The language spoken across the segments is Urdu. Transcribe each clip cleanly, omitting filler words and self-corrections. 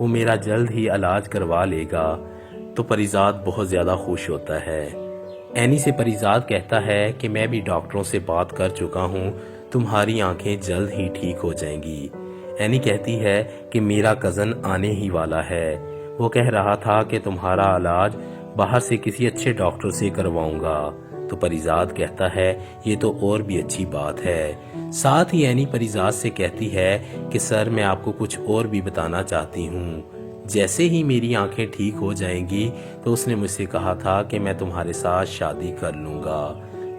وہ میرا جلد ہی علاج کروا لے گا تو پریزاد بہت زیادہ خوش ہوتا ہے۔ اینی سے پریزاد کہتا ہے کہ میں بھی ڈاکٹروں سے بات کر چکا ہوں، تمہاری آنکھیں جلد ہی ٹھیک ہو جائیں گی۔ اینی کہتی ہے کہ میرا کزن آنے ہی والا ہے، وہ کہہ رہا تھا کہ تمہارا علاج باہر سے کسی اچھے ڈاکٹر سے کرواؤں گا۔ تو پریزاد کہتا ہے یہ تو اور بھی اچھی بات ہے۔ ساتھ ہی اینی پریزاد سے کہتی ہے کہ سر میں آپ کو کچھ اور بھی بتانا چاہتی ہوں، جیسے ہی میری آنکھیں ٹھیک ہو جائیں گی تو اس نے مجھ سے کہا تھا کہ میں تمہارے ساتھ شادی کر لوں گا۔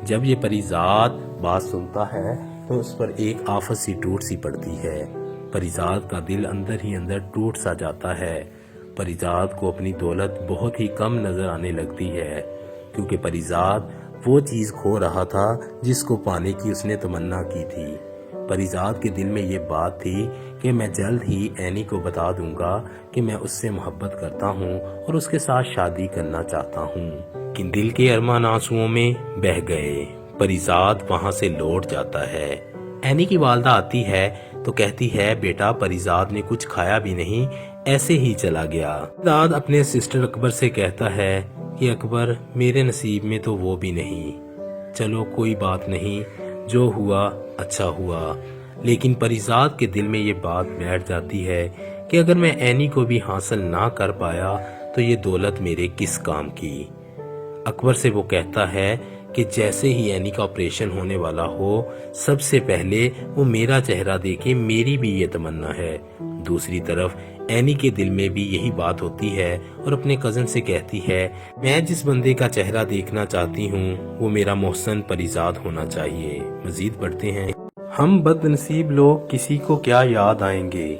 جب یہ پریزاد بات سنتا ہے تو اس پر ایک آفت سی ٹوٹ سی پڑتی ہے۔ پریزاد کا دل اندر ہی اندر ٹوٹ سا جاتا ہے۔ پریزاد کو اپنی دولت بہت ہی کم نظر آنے لگتی ہے، کیونکہ پریزاد وہ چیز کھو رہا تھا جس کو پانے کی اس نے تمنا کی تھی۔ پریزاد کے دل میں یہ بات تھی کہ میں جلد ہی اینی کو بتا دوں گا کہ میں اس سے محبت کرتا ہوں اور اس کے ساتھ شادی کرنا چاہتا ہوں، لیکن دل کے ارمان آنسوؤں میں بہہ گئے۔ پریزاد وہاں سے لوٹ جاتا ہے۔ اینی کی والدہ آتی ہے تو کہتی ہے بیٹا پریزاد نے کچھ کھایا بھی نہیں، ایسے ہی چلا گیا۔ پریزاد اپنے سسٹر اکبر سے کہتا ہے کہ اکبر میرے نصیب میں تو وہ بھی نہیں، چلو کوئی بات نہیں، جو ہوا اچھا ہوا۔ لیکن پریزاد کے دل میں یہ بات بیٹھ جاتی ہے کہ اگر میں اینی کو بھی حاصل نہ کر پایا تو یہ دولت میرے کس کام کی۔ اکبر سے وہ کہتا ہے کہ جیسے ہی اینی کا آپریشن ہونے والا ہو سب سے پہلے وہ میرا چہرہ دیکھے، میری بھی یہ تمنا ہے۔ دوسری طرف اینی کے دل میں بھی یہی بات ہوتی ہے اور اپنے کزن سے کہتی ہے میں جس بندے کا چہرہ دیکھنا چاہتی ہوں وہ میرا محسن پریزاد ہونا چاہیے۔ مزید پڑھتے ہیں ہم بد نصیب لوگ کسی کو کیا یاد آئیں گے،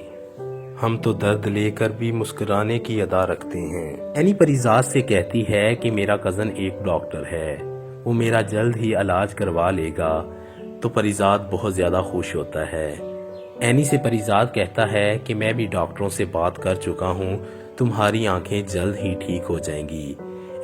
ہم تو درد لے کر بھی مسکرانے کی ادا رکھتے ہیں۔ اینی پریزاد سے کہتی ہے کہ میرا کزن ایک ڈاکٹر ہے، وہ میرا جلد ہی علاج کروا لے گا تو پریزاد بہت زیادہ خوش ہوتا ہے۔ اینی سے پریزاد کہتا ہے کہ میں بھی ڈاکٹروں سے بات کر چکا ہوں، تمہاری آنکھیں جلد ہی ٹھیک ہو جائیں گی۔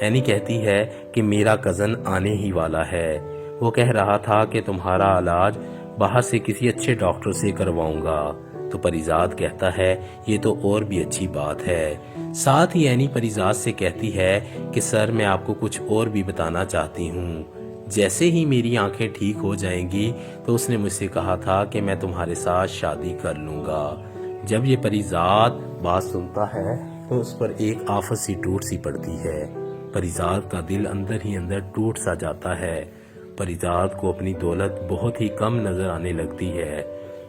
اینی کہتی ہے کہ میرا کزن آنے ہی والا ہے، وہ کہہ رہا تھا کہ تمہارا علاج باہر سے کسی اچھے ڈاکٹر سے کرواؤں گا۔ تو پریزاد کہتا ہے یہ تو اور بھی اچھی بات ہے۔ ساتھ ہی اینی پریزاد سے کہتی ہے کہ سر میں آپ کو کچھ اور بھی بتانا چاہتی ہوں، جیسے ہی میری آنکھیں ٹھیک ہو جائیں گی تو اس نے مجھ سے کہا تھا کہ میں تمہارے ساتھ شادی کر لوں گا۔ جب یہ پریزاد بات سنتا ہے تو اس پر ایک آفت سی ٹوٹ سی پڑتی ہے۔ پریزاد کا دل اندر ہی اندر ٹوٹ سا جاتا ہے۔ پریزاد کو اپنی دولت بہت ہی کم نظر آنے لگتی ہے،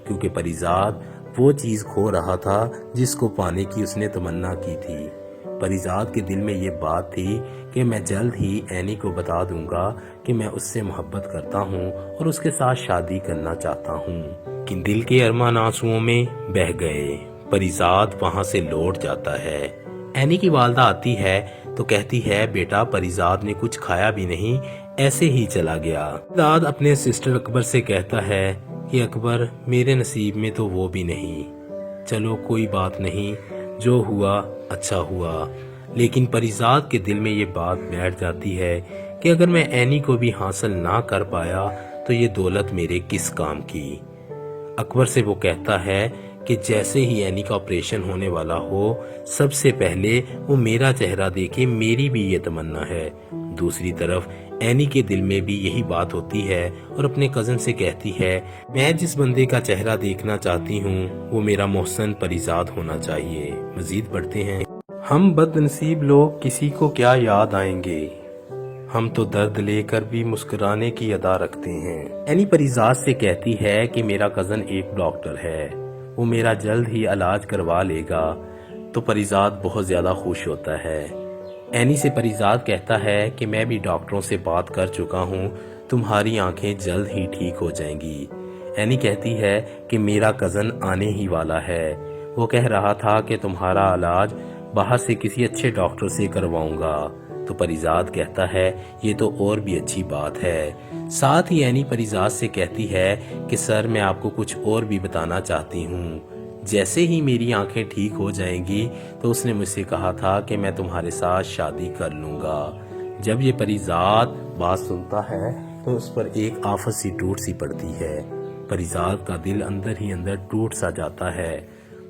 کیونکہ پریزاد وہ چیز کھو رہا تھا جس کو پانے کی اس نے تمنا کی تھی۔ پریزاد کے دل میں یہ بات تھی کہ میں جلد ہی اینی کو بتا دوں گا کہ میں اس سے محبت کرتا ہوں اور اس کے ساتھ شادی کرنا چاہتا ہوں، لیکن دل کے ارمان آنسوؤں میں بہہ گئے۔ پریزاد وہاں سے لوٹ جاتا ہے۔ اینی کی والدہ آتی ہے تو کہتی ہے بیٹا پریزاد نے کچھ کھایا بھی نہیں، ایسے ہی چلا گیا۔ پریزاد اپنے سسٹر اکبر سے کہتا ہے کہ اکبر میرے نصیب میں تو وہ بھی نہیں، چلو کوئی بات نہیں، جو ہوا اچھا ہوا۔ لیکن پریزاد کے دل میں یہ بات بیٹھ جاتی ہے کہ اگر میں اینی کو بھی حاصل نہ کر پایا تو یہ دولت میرے کس کام کی۔ اکبر سے وہ کہتا ہے کہ جیسے ہی اینی کا آپریشن ہونے والا ہو سب سے پہلے وہ میرا چہرہ دیکھے، میری بھی یہ تمنا ہے۔ دوسری طرف اینی کے دل میں بھی یہی بات ہوتی ہے اور اپنے کزن سے کہتی ہے میں جس بندے کا چہرہ دیکھنا چاہتی ہوں وہ میرا محسن پریزاد ہونا چاہیے۔ مزید پڑھتے ہیں ہم بد نصیب لوگ کسی کو کیا یاد آئیں گے، ہم تو درد لے کر بھی مسکرانے کی ادا رکھتے ہیں۔ اینی پریزاد سے کہتی ہے کہ میرا کزن ایک ڈاکٹر ہے، وہ میرا جلد ہی علاج کروا لے گا تو پریزاد بہت زیادہ خوش ہوتا ہے۔ اینی سے پریزاد کہتا ہے کہ میں بھی ڈاکٹروں سے بات کر چکا ہوں، تمہاری آنکھیں جلد ہی ٹھیک ہو جائیں گی۔ اینی کہتی ہے کہ میرا کزن آنے ہی والا ہے، وہ کہہ رہا تھا کہ تمہارا علاج باہر سے کسی اچھے ڈاکٹر سے کرواؤں گا۔ تو پریزاد کہتا ہے یہ تو اور بھی اچھی بات ہے۔ ساتھ ہی اینی پریزاد سے کہتی ہے کہ سر میں آپ کو کچھ اور بھی بتانا چاہتی ہوں، جیسے ہی میری آنکھیں ٹھیک ہو جائیں گی تو اس نے مجھ سے کہا تھا کہ میں تمہارے ساتھ شادی کر لوں گا۔ جب یہ پریزاد بات سنتا ہے تو اس پر ایک آفت سی ٹوٹ سی پڑتی ہے۔ پریزاد کا دل اندر ہی اندر ٹوٹ سا جاتا ہے۔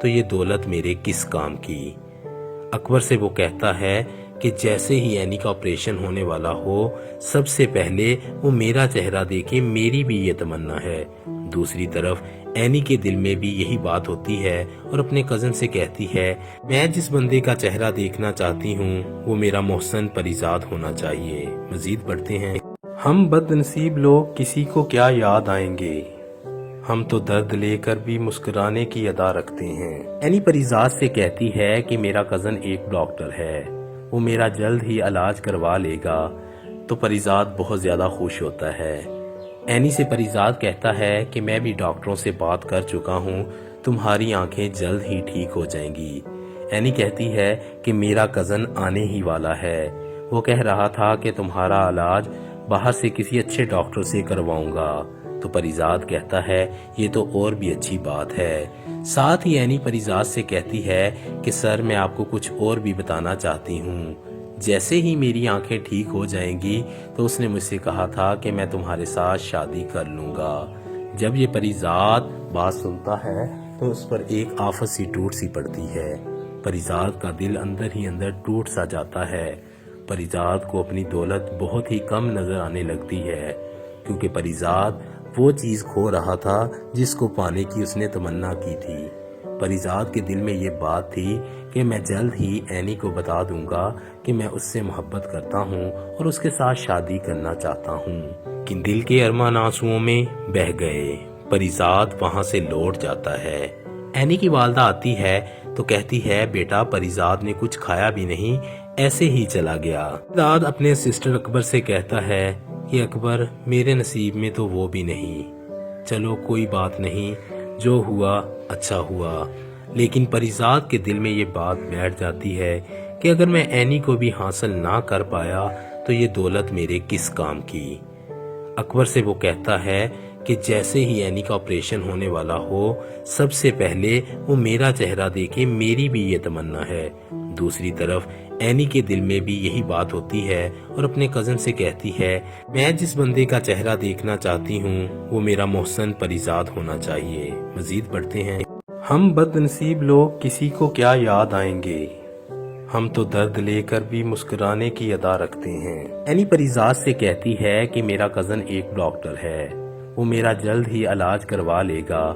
تو یہ دولت میرے کس کام کی۔ اکبر سے وہ کہتا ہے کہ جیسے ہی اینی کا آپریشن ہونے والا ہو سب سے پہلے وہ میرا چہرہ دیکھے، میری بھی یہ تمنا ہے۔ دوسری طرف اینی کے دل میں بھی یہی بات ہوتی ہے اور اپنے کزن سے کہتی ہے میں جس بندے کا چہرہ دیکھنا چاہتی ہوں وہ میرا محسن پریزاد ہونا چاہیے۔ مزید پڑھتے ہیں، ہم بد نصیب لوگ کسی کو کیا یاد آئیں گے، ہم تو درد لے کر بھی مسکرانے کی ادا رکھتے ہیں۔ اینی پریزاد سے کہتی ہے کہ میرا کزن ایک ڈاکٹر ہے، وہ میرا جلد ہی علاج کروا لے گا، تو پریزاد بہت زیادہ خوش ہوتا ہے۔ اینی سے پریزاد کہتا ہے کہ میں بھی ڈاکٹروں سے بات کر چکا ہوں، تمہاری آنکھیں جلد ہی ٹھیک ہو جائیں گی۔ اینی کہتی ہے کہ میرا کزن آنے ہی والا ہے، وہ کہہ رہا تھا کہ تمہارا علاج باہر سے کسی اچھے ڈاکٹر سے کرواؤں گا، تو پریزاد کہتا ہے یہ تو اور بھی اچھی بات ہے۔ ساتھ ہی اینی پریزاد سے کہتی ہے کہ سر میں آپ کو کچھ اور بھی بتانا چاہتی ہوں، جیسے ہی میری آنکھیں ٹھیک ہو جائیں گی تو اس نے مجھ سے کہا تھا کہ میں تمہارے ساتھ شادی کر لوں گا۔ جب یہ پریزاد بات سنتا ہے تو اس پر ایک آفت سی ٹوٹ سی پڑتی ہے، پریزاد کا دل اندر ہی اندر ٹوٹ سا جاتا ہے۔ پریزاد کو اپنی دولت بہت ہی کم نظر آنے لگتی ہے، کیونکہ پریزاد وہ چیز کھو رہا تھا جس کو پانے کی اس نے تمنا کی تھی۔ پریزاد کے دل میں یہ بات تھی کہ میں جلد ہی اینی کو بتا دوں گا کہ میں اس سے محبت کرتا ہوں اور اس کے ساتھ شادی کرنا چاہتا ہوں، لیکن دل کے ارمان آنسوؤں میں بہہ گئے۔ پریزاد وہاں سے لوٹ جاتا ہے۔ اینی کی والدہ آتی ہے تو کہتی ہے بیٹا پریزاد نے کچھ کھایا بھی نہیں، ایسے ہی چلا گیا۔ پریزاد اپنے سسٹر اکبر سے کہتا ہے کہ اکبر میرے نصیب میں تو وہ بھی نہیں، چلو کوئی بات نہیں، جو ہوا اچھا ہوا۔ لیکن پریزاد کے دل میں یہ بات بیٹھ جاتی ہے کہ اگر میں اینی کو بھی حاصل نہ کر پایا تو یہ دولت میرے کس کام کی۔ اکبر سے وہ کہتا ہے کہ جیسے ہی اینی کا آپریشن ہونے والا ہو سب سے پہلے وہ میرا چہرہ دیکھے، میری بھی یہ تمنا ہے۔ دوسری طرف اینی کے دل میں بھی یہی بات ہوتی ہے اور اپنے کزن سے کہتی ہے میں جس بندے کا چہرہ دیکھنا چاہتی ہوں وہ میرا محسن پریزاد ہونا چاہیے۔ مزید پڑھتے ہیں، ہم بد نصیب لوگ کسی کو کیا یاد آئیں گے، ہم تو درد لے کر بھی مسکرانے کی ادا رکھتے ہیں۔ اینی پریزاد سے کہتی ہے کہ میرا کزن ایک ڈاکٹر ہے، وہ میرا جلد ہی علاج کروا لے گا،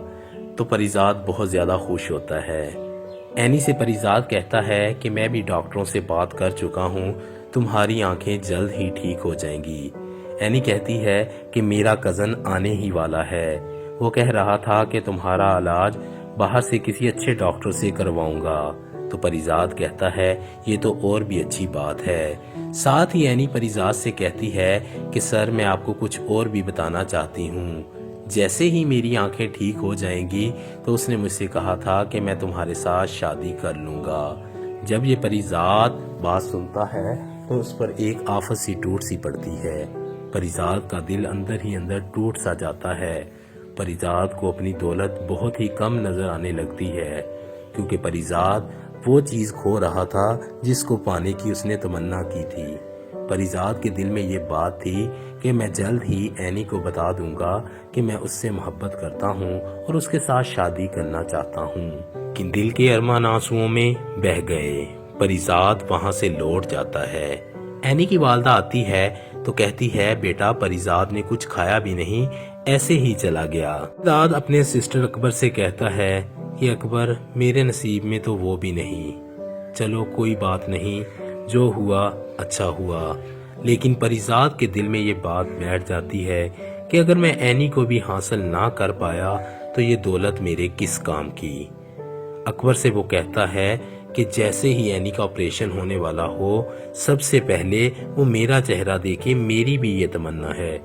تو پریزاد بہت زیادہ خوش ہوتا ہے۔ اینی سے پریزاد کہتا ہے کہ میں بھی ڈاکٹروں سے بات کر چکا ہوں، تمہاری آنکھیں جلد ہی ٹھیک ہو جائیں گی۔ اینی کہتی ہے کہ میرا کزن آنے ہی والا ہے، وہ کہہ رہا تھا کہ تمہارا علاج باہر سے کسی اچھے ڈاکٹر سے کرواؤں گا، تو پریزاد کہتا ہے یہ تو اور بھی اچھی بات ہے۔ ساتھ ہی اینی پریزاد سے کہتی ہے کہ سر میں آپ کو کچھ اور بھی بتانا چاہتی ہوں، جیسے ہی میری آنکھیں ٹھیک ہو جائیں گی تو اس نے مجھ سے کہا تھا کہ میں تمہارے ساتھ شادی کر لوں گا۔ جب یہ پریزاد بات سنتا ہے تو اس پر ایک آفت سی ٹوٹ سی پڑتی ہے، پریزاد کا دل اندر ہی اندر ٹوٹ سا جاتا ہے۔ پریزاد کو اپنی دولت بہت ہی کم نظر آنے لگتی ہے، کیونکہ پریزاد وہ چیز کھو رہا تھا جس کو پانے کی اس نے تمنا کی تھی۔ پریزاد کے دل میں یہ بات تھی کہ میں جلد ہی اینی کو بتا دوں گا کہ میں اس سے محبت کرتا ہوں اور اس کے ساتھ شادی کرنا چاہتا ہوں، لیکن دل کے ارمان آنسوؤں میں بہہ گئے۔ پریزاد وہاں سے لوٹ جاتا ہے۔ اینی کی والدہ آتی ہے تو کہتی ہے بیٹا پریزاد نے کچھ کھایا بھی نہیں، ایسے ہی چلا گیا۔ پریزاد اپنے سسٹر اکبر سے کہتا ہے کہ اکبر میرے نصیب میں تو وہ بھی نہیں، چلو کوئی بات نہیں، جو ہوا اچھا ہوا۔ لیکن پریزاد کے دل میں یہ بات بیٹھ جاتی ہے کہ اگر میں اینی کو بھی حاصل نہ کر پایا تو یہ دولت میرے کس کام کی۔ اکبر سے وہ کہتا ہے کہ جیسے ہی اینی کا آپریشن ہونے والا ہو سب سے پہلے وہ میرا چہرہ دیکھے، میری بھی یہ تمنا ہے۔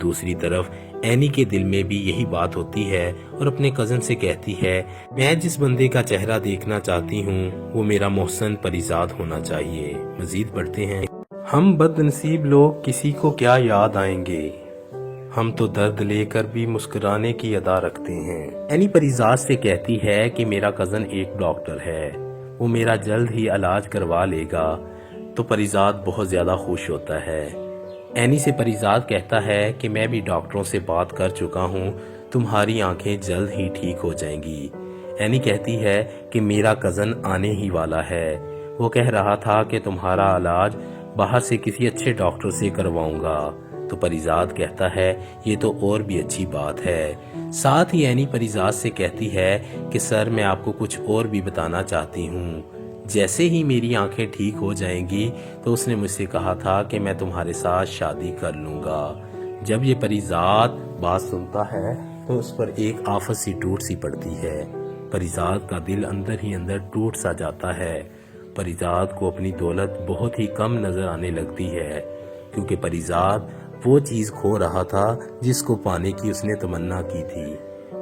دوسری طرف اینی کے دل میں بھی یہی بات ہوتی ہے اور اپنے کزن سے کہتی ہے میں جس بندے کا چہرہ دیکھنا چاہتی ہوں وہ میرا محسن پریزاد ہونا چاہیے۔ مزید پڑھتے ہیں، ہم بد نصیب لوگ کسی کو کیا یاد آئیں گے، ہم تو درد لے کر بھی مسکرانے کی ادا رکھتے ہیں۔ اینی پریزاد سے کہتی ہے کہ میرا کزن ایک ڈاکٹر ہے، وہ میرا جلد ہی علاج کروا لے گا، تو پریزاد بہت زیادہ خوش ہوتا ہے۔ اینی سے پریزاد کہتا ہے کہ میں بھی ڈاکٹروں سے بات کر چکا ہوں، تمہاری آنکھیں جلد ہی ٹھیک ہو جائیں گی۔ اینی کہتی ہے کہ میرا کزن آنے ہی والا ہے، وہ کہہ رہا تھا کہ تمہارا علاج باہر سے کسی اچھے ڈاکٹر سے کرواؤں گا۔ تو پریزاد کہتا ہے یہ تو اور بھی اچھی بات ہے۔ ساتھ ہی اینی پریزاد سے کہتی ہے کہ سر میں آپ کو کچھ اور بھی بتانا چاہتی ہوں، جیسے ہی میری آنکھیں ٹھیک ہو جائیں گی تو اس نے مجھ سے کہا تھا کہ میں تمہارے ساتھ شادی کر لوں گا۔ جب یہ پریزاد بات سنتا ہے تو اس پر ایک آفت سی ٹوٹ سی پڑتی ہے۔ پریزاد کا دل اندر ہی اندر ٹوٹ سا جاتا ہے۔ پریزاد کو اپنی دولت بہت ہی کم نظر آنے لگتی ہے، کیونکہ پریزاد وہ چیز کھو رہا تھا جس کو پانے کی اس نے تمنا کی تھی۔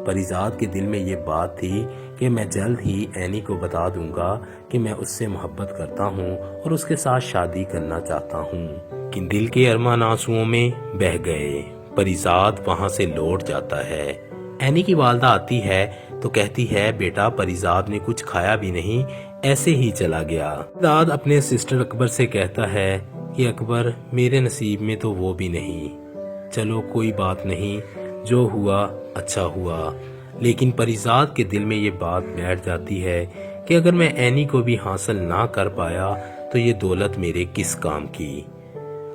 پریزاد کے دل میں یہ بات تھی کہ میں جلد ہی اینی کو بتا دوں گا کہ میں اس سے محبت کرتا ہوں اور اس کے ساتھ شادی کرنا چاہتا ہوں، لیکن دل کے ارمان آنسوؤں میں بہہ گئے۔ پریزاد وہاں سے لوٹ جاتا ہے۔ اینی کی والدہ آتی ہے تو کہتی ہے بیٹا پریزاد نے کچھ کھایا بھی نہیں، ایسے ہی چلا گیا۔ پریزاد اپنے سسٹر اکبر سے کہتا ہے کہ اکبر میرے نصیب میں تو وہ بھی نہیں، چلو کوئی بات نہیں، جو ہوا اچھا ہوا۔ لیکن پریزاد کے دل میں یہ بات بیٹھ جاتی ہے کہ اگر میں اینی کو بھی حاصل نہ کر پایا تو یہ دولت میرے کس کام کی۔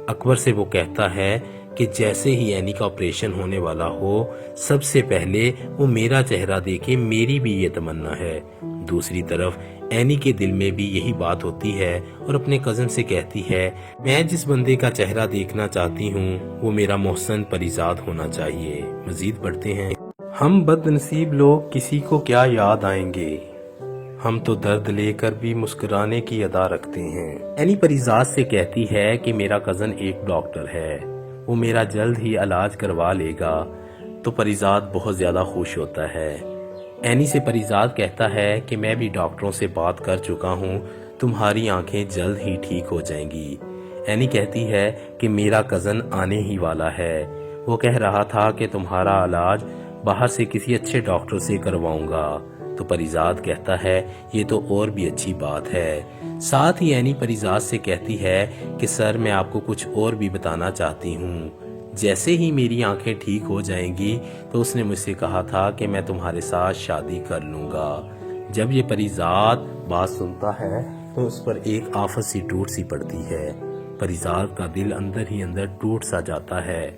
اکبر سے وہ کہتا ہے کہ جیسے ہی اینی کا آپریشن ہونے والا ہو سب سے پہلے وہ میرا چہرہ دیکھے، میری بھی یہ تمنا ہے۔ دوسری طرف اینی کے دل میں بھی یہی بات ہوتی ہے اور اپنے کزن سے کہتی ہے میں جس بندے کا چہرہ دیکھنا چاہتی ہوں وہ میرا محسن پریزاد ہونا چاہیے۔ مزید پڑھتے ہیں، ہم بد نصیب لوگ کسی کو کیا یاد آئیں گے، ہم تو درد لے کر بھی مسکرانے کی ادا رکھتے ہیں۔ اینی پریزاد سے کہتی ہے کہ میرا کزن ایک ڈاکٹر ہے، وہ میرا جلد ہی علاج کروا لے گا۔ تو پریزاد بہت زیادہ خوش ہوتا ہے۔ اینی سے پریزاد کہتا ہے کہ میں بھی ڈاکٹروں سے بات کر چکا ہوں، تمہاری آنکھیں جلد ہی ٹھیک ہو جائیں گی۔ اینی کہتی ہے کہ میرا کزن آنے ہی والا ہے، وہ کہہ رہا تھا کہ تمہارا علاج باہر سے کسی اچھے ڈاکٹر سے کرواؤں گا۔ تو پریزاد کہتا ہے یہ تو اور بھی اچھی بات ہے۔ ساتھ ہی اینی پریزاد سے کہتی ہے کہ سر میں آپ کو کچھ اور بھی بتانا چاہتی ہوں، جیسے ہی میری آنکھیں ٹھیک ہو جائیں گی تو اس نے مجھ سے کہا تھا کہ میں تمہارے ساتھ شادی کر لوں گا۔ جب یہ پریزاد بات سنتا ہے تو اس پر ایک آفت سی ٹوٹ سی پڑتی ہے۔ پریزاد کا دل اندر ہی اندر ٹوٹ سا جاتا ہے۔